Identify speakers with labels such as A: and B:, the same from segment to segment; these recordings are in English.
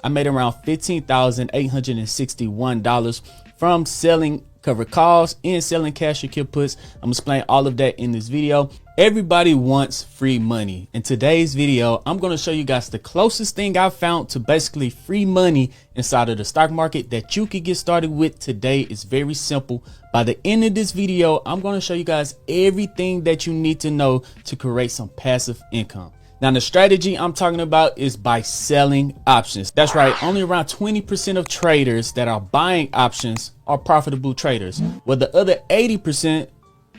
A: I made around $15,861 from selling covered calls and selling cash secure puts. I'm gonna explain all of that in this video. Everybody wants free money. In today's video, I'm going to show you guys the closest thing I found to basically free money inside of the stock market that you could get started with today. Is very simple. By the end of this video, I'm going to show you guys everything that you need to know to create some passive income. Now, the strategy I'm talking about is by selling options. That's right. Only around 20% of traders that are buying options are profitable traders, while the other 80%,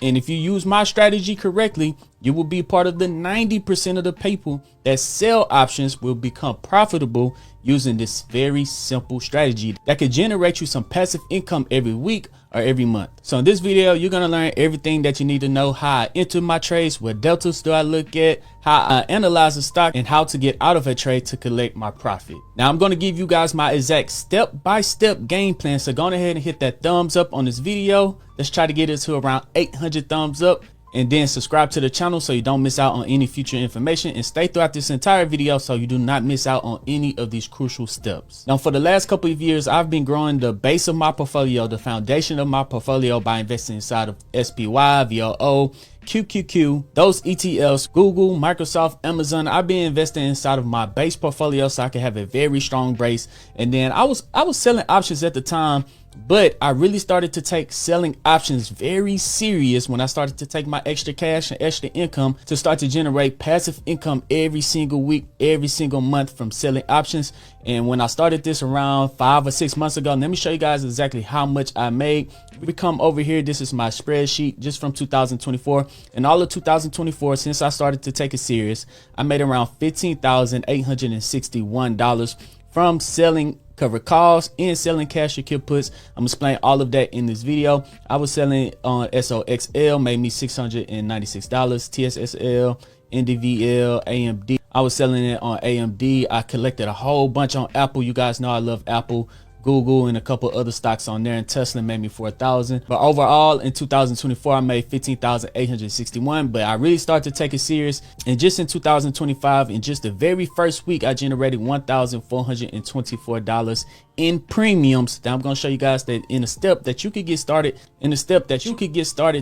A: and if you use my strategy correctly, you will be part of the 90% of the people that sell options will become profitable using this very simple strategy that could generate you some passive income every week or every month. So in this video, you're going to learn everything that you need to know: how I enter my trades, what deltas do I look at, how I analyze a stock, and how to get out of a trade to collect my profit. Now, I'm going to give you guys my exact step-by-step game plan. So go ahead and hit that thumbs up on this video. Let's try to get it to around 800 thumbs up. And then subscribe to the channel so you don't miss out on any future information, and stay throughout this entire video so you do not miss out on any of these crucial steps. Now, for the last couple of years, I've been growing the base of my portfolio, the foundation of my portfolio, by investing inside of SPY, VOO, QQQ, those ETLs, Google, Microsoft, Amazon. I've been investing inside of my base portfolio so I can have a very strong base. And then I was selling options at the time, but I really started to take selling options very serious when I started to take my extra cash and extra income to start to generate passive income every single week, every single month from selling options. And when I started this around 5 or 6 months ago, let me show you guys exactly how much I made. If we come over here, this is my spreadsheet just from 2024. And all of 2024, since I started to take it serious, I made around $15,861 from selling covered calls and selling cash secure puts. I'm gonna explain all of that in this video. I was selling on SOXL, made me $696, TSSL, NDVL, AMD. I was selling it on AMD. I collected a whole bunch on Apple. You guys know I love Apple, Google, and a couple other stocks on there, and Tesla made me $4,000. But overall in 2024, I made $15,861. But I really started to take it serious, and just in 2025, in just the very first week, I generated $1,424 in premiums. That I'm going to show you guys that in a step that you could get started,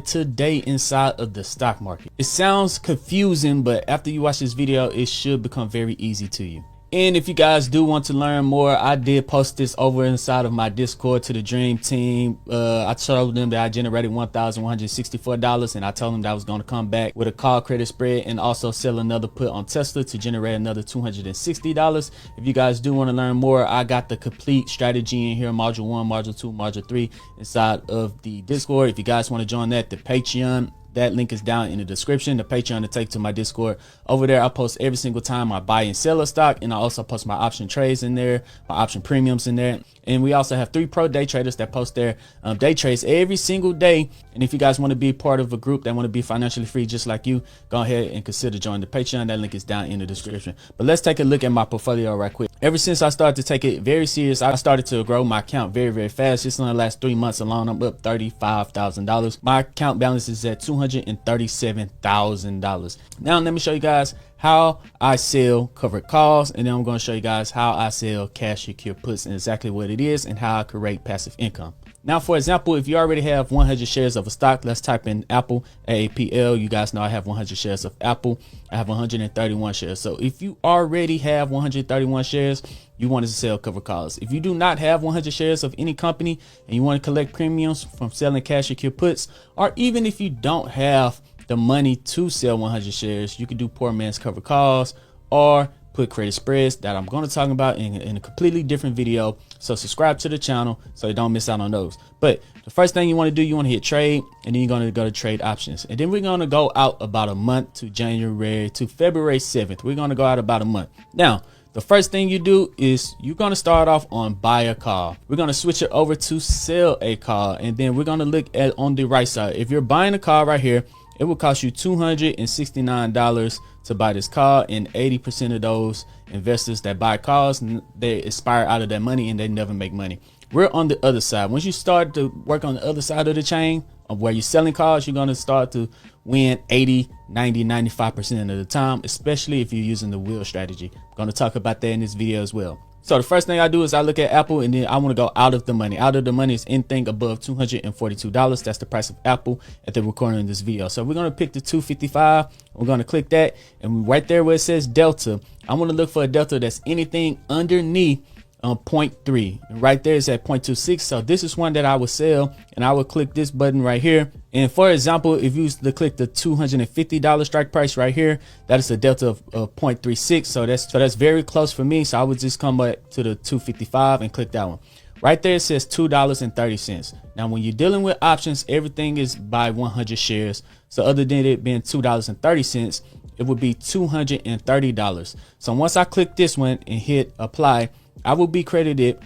A: today inside of the stock market. It sounds confusing, but after you watch this video, it should become very easy to you. And if you guys do want to learn more, I did post this over inside of my Discord to the Dream Team. I told them that I generated $1,164, and I told them that I was going to come back with a call credit spread and also sell another put on Tesla to generate another $260. If you guys do want to learn more, I got the complete strategy in here: module 1, module 2, module 3 inside of the Discord. If you guys want to join that, the Patreon, that link is down in the description. The Patreon to take to my Discord. Over there, I post every single time I buy and sell a stock, and I also post my option trades in there, my option premiums in there. And we also have 3 pro day traders that post their day trades every single day. And if you guys want to be part of a group that want to be financially free just like you, go ahead and consider joining the Patreon. That link is down in the description. But let's take a look at my portfolio right quick. Ever since I started to take it very serious, I started to grow my account very, very fast. Just in the last 3 months alone, I'm up $35,000. My account balance is at $237,000. Now let me show you guys how I sell covered calls, and then I'm going to show you guys how I sell cash secure puts and exactly what it is and how I create passive income. Now, for example, if you already have 100 shares of a stock, let's type in Apple, AAPL. You guys know I have 100 shares of Apple. I have 131 shares. So if you already have 131 shares, you want to sell covered calls. If you do not have 100 shares of any company and you want to collect premiums from selling cash secure puts, or even if you don't have the money to sell 100 shares, you can do poor man's covered calls or put credit spreads that I'm going to talk about in a completely different video. So subscribe to the channel so you don't miss out on those. But the first thing you want to do, you want to hit trade, and then you're going to go to trade options. And then we're going to go out about a month to February 7th. We're going to go out about a month. Now, the first thing you do is you're going to start off on buy a call. We're going to switch it over to sell a call. And then we're going to look at on the right side. If you're buying a call right here, it will cost you $269 to buy this call, and 80% of those investors that buy calls, they expire out of their money and they never make money. We're on the other side. Once you start to work on the other side of the chain of where you're selling calls, you're going to start to win 80, 90, 95% of the time, especially if you're using the wheel strategy. I'm going to talk about that in this video as well. So the first thing I do is I look at Apple, and then I want to go out of the money. Out of the money is anything above $242. That's the price of Apple at the recording of this video. So we're going to pick the 255. We're going to click that, and right there where it says Delta, I want to look for a Delta that's anything underneath 0.3, and right there is at 0.26. So this is one that I would sell, and I would click this button right here. And for example, if you used to click the $250 strike price right here, that is a delta of 0.36. So that's very close for me. So I would just come back to the 255 and click that one. Right there it says $2.30. Now when you're dealing with options, everything is by 100 shares. So other than it being $2.30, it would be $230. So once I click this one and hit apply, I will be credited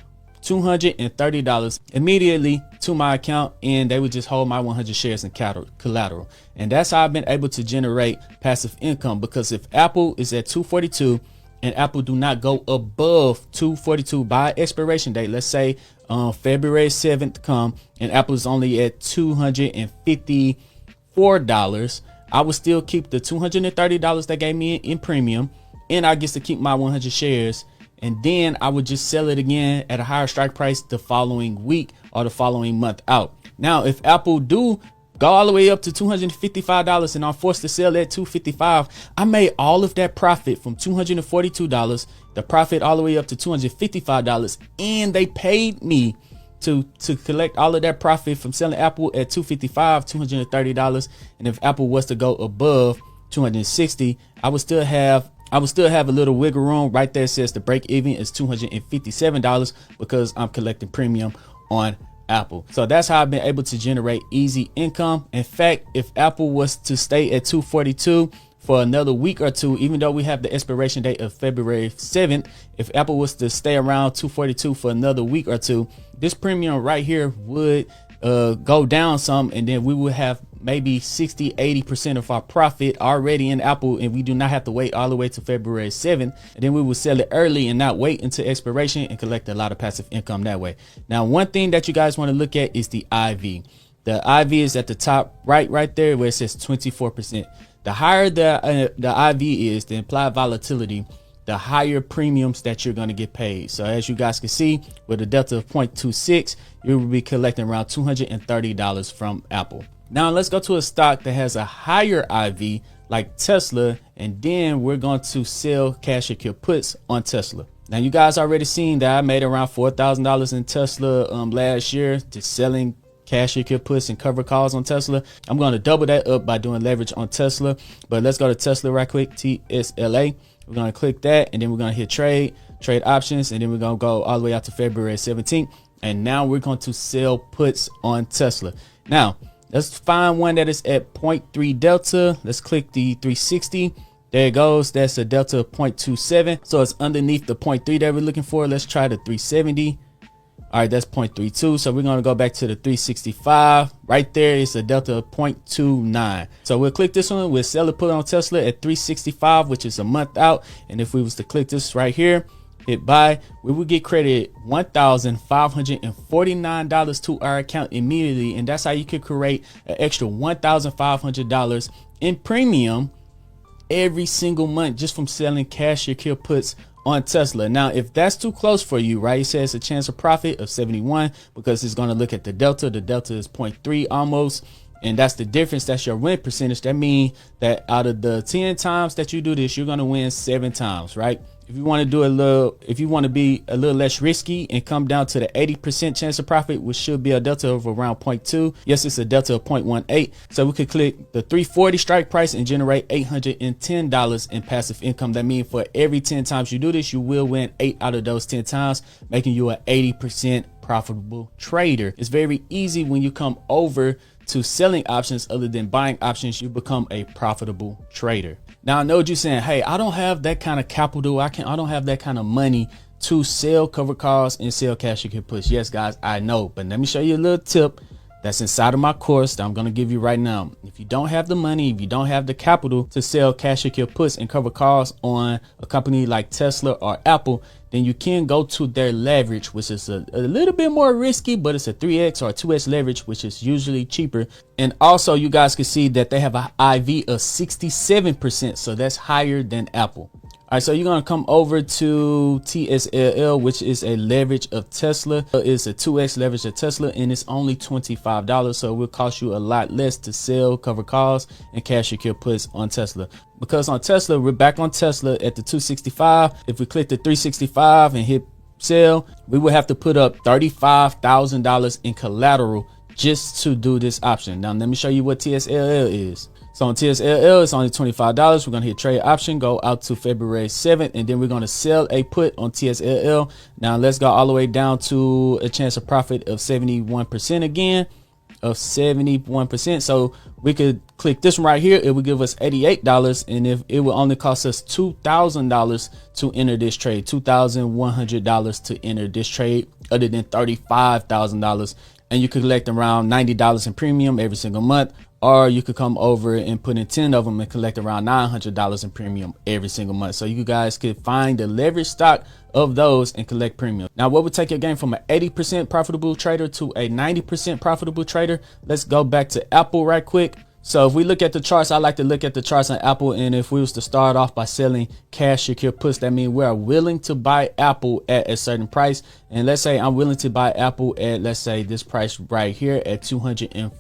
A: $230 immediately to my account, and they would just hold my 100 shares in collateral. And that's how I've been able to generate passive income, because if Apple is at 242 and Apple do not go above 242 by expiration date, let's say February 7th come and Apple is only at $254, I would still keep the $230 they gave me in premium, and I get to keep my 100 shares. And then I would just sell it again at a higher strike price the following week or the following month out. Now, if Apple do go all the way up to $255 and I'm forced to sell at $255, I made all of that profit from $242, the profit all the way up to $255, and they paid me to collect all of that profit from selling Apple at $255, $230. And if Apple was to go above $260, I would still have a little wiggle room. Right there it says the break even is $257 because I'm collecting premium on Apple. So that's how I've been able to generate easy income. In fact, if Apple was to stay at 242 for another week or two, even though we have the expiration date of February 7th, if Apple was to stay around 242 for another week or two, this premium right here would go down some, and then we would have maybe 60-80% of our profit already in Apple, and we do not have to wait all the way to February 7th. And then we will sell it early and not wait until expiration and collect a lot of passive income that way. Now, one thing that you guys want to look at is the IV. The IV is at the top right there where it says 24%. The higher the IV is, the implied volatility, the higher premiums that you're going to get paid. So as you guys can see, with a delta of 0.26, you will be collecting around $230 from Apple. Now let's go to a stock that has a higher IV like Tesla, and then we're going to sell cash and kill puts on Tesla. Now you guys already seen that I made around $4,000 in Tesla last year to selling cash and kill puts and cover calls on Tesla. I'm going to double that up by doing leverage on Tesla. But let's go to Tesla right quick, TSLA. We're going to click that, and then we're going to hit trade options, and then we're going to go all the way out to February 17th. And now we're going to sell puts on Tesla. Now let's find one that is at 0.3 delta. Let's click the 360. There it goes. That's a delta of 0.27. So it's underneath the 0.3 that we're looking for. Let's try the 370. All right, that's 0.32. So we're going to go back to the 365. Right there is a delta of 0.29. So we'll click this one. We'll sell it, put it on Tesla at 365, which is a month out. And if we was to click this right here, hit buy, we will get credited $1,549 to our account immediately. And that's how you could create an extra $1,500 in premium every single month just from selling cash or kill puts on Tesla. Now, if that's too close for you, right, it says a chance of profit of 71 because it's going to look at the delta. The delta is 0.3 almost. And that's the difference. That's your win percentage. That means that out of the 10 times that you do this, you're going to win 7 times, right? If you want to do if you want to be a little less risky and come down to the 80% chance of profit, which should be a delta of around 0.2. Yes, it's a delta of 0.18. So we could click the 340 strike price and generate $810 in passive income. That means for every 10 times you do this, you will win 8 out of those 10 times, making you an 80% profitable trader. It's very easy when you come over to selling options other than buying options. You become a profitable trader. Now I know what you're saying, hey, I don't have that kind of capital. I don't have that kind of money to sell cover calls and sell cash you can push. Yes, guys, I know, but let me show you a little tip that's inside of my course that I'm going to give you right now. If you don't have the money, if you don't have the capital to sell cash or kill puts and cover calls on a company like Tesla or Apple, then you can go to their leverage, which is a little bit more risky, but it's a 3x or a 2x leverage, which is usually cheaper. And also you guys can see that they have an IV of 67%. So that's higher than Apple. All right, so you're gonna come over to TSLL, which is a leverage of Tesla. It's a 2x leverage of Tesla, and it's only $25. So it will cost you a lot less to sell, cover calls, and cash secure puts on Tesla. Because on Tesla, we're back on Tesla at the 265. If we click the 365 and hit sell, we would have to put up $35,000 in collateral just to do this option. Now, let me show you what TSLL is. So on TSLL, it's only $25. We're going to hit trade option, go out to February 7th, and then we're going to sell a put on TSLL. Now let's go all the way down to a chance of profit of 71% again, of 71%. So we could click this one right here. It would give us $88, and if it will only cost us $2,000 to enter this trade, $2,100 to enter this trade, other than $35,000. And you could collect around $90 in premium every single month, or you could come over and put in 10 of them and collect around $900 in premium every single month. So you guys could find the leverage stock of those and collect premium. Now, what would take your game from an 80% profitable trader to a 90% profitable trader? Let's go back to Apple right quick. So if we look at the charts, I like to look at the charts on Apple. And if we was to start off by selling cash secure puts, that means we are willing to buy Apple at a certain price. And let's say I'm willing to buy Apple at, let's say, this price right here at $240.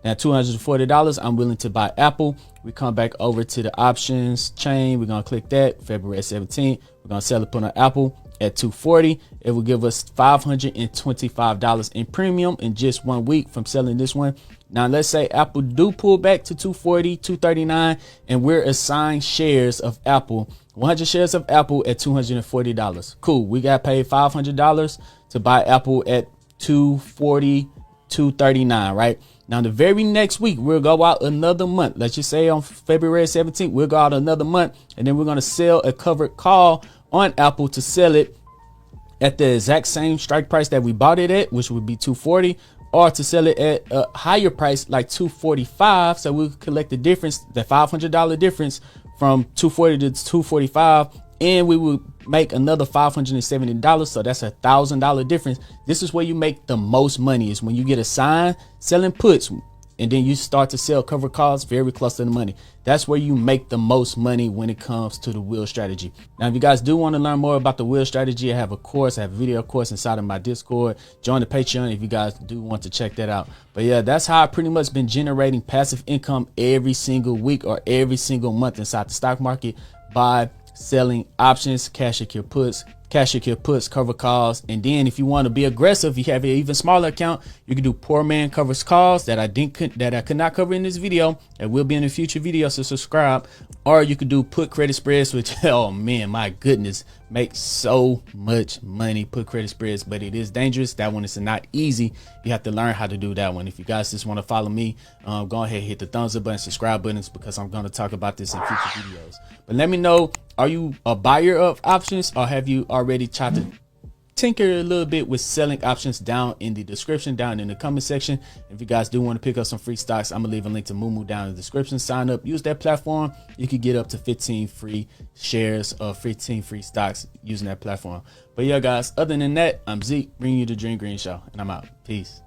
A: Now $240, I'm willing to buy Apple. We come back over to the options chain. We're gonna click that February 17th. We're gonna sell it put on Apple at $240. It will give us $525 in premium in just 1 week from selling this one. Now let's say Apple do pull back to $240, $239, and we're assigned shares of Apple, 100 shares of Apple at $240. Cool. We got paid $500 to buy Apple at $240, $239, right? Now the very next week, we'll go out another month. Let's just say on February 17th, we'll go out another month, and then we're going to sell a covered call on Apple to sell it at the exact same strike price that we bought it at, which would be $240, or to sell it at a higher price like $245. So we'll collect the difference, the $500 difference from $240 to $245, and we will make another $570. So that's $1,000 difference. This is where you make the most money, is when you get assigned selling puts, and then you start to sell cover calls very close to the money. That's where you make the most money when it comes to the wheel strategy. Now, if you guys do want to learn more about the wheel strategy, I have a course, I have a video course inside of my Discord. Join the Patreon if you guys do want to check that out. But yeah, that's how I pretty much been generating passive income every single week or every single month inside the stock market by selling options, cash secure puts, cover calls. And then if you want to be aggressive, you have an even smaller account, you can do poor man covers calls that I could not cover in this video. It will be in a future video, so subscribe. Or you could do put credit spreads, which, oh man, my goodness, make so much money, put credit spreads, but it is dangerous. That one is not easy. You have to learn how to do that one. If you guys just want to follow me, go ahead, hit the thumbs up button, subscribe buttons, because I'm going to talk about this in future videos. But let me know, are you a buyer of options, or have you already tried to tinker a little bit with selling options? Down in the description, down in the comment section. If you guys do want to pick up some free stocks, I'm gonna leave a link to Moomoo down in the description. Sign up, use that platform. You can get up to 15 free shares of 15 free stocks using that platform. But yeah, guys, other than that, I'm Zeke, bringing you the Dream Green Show, and I'm out. Peace.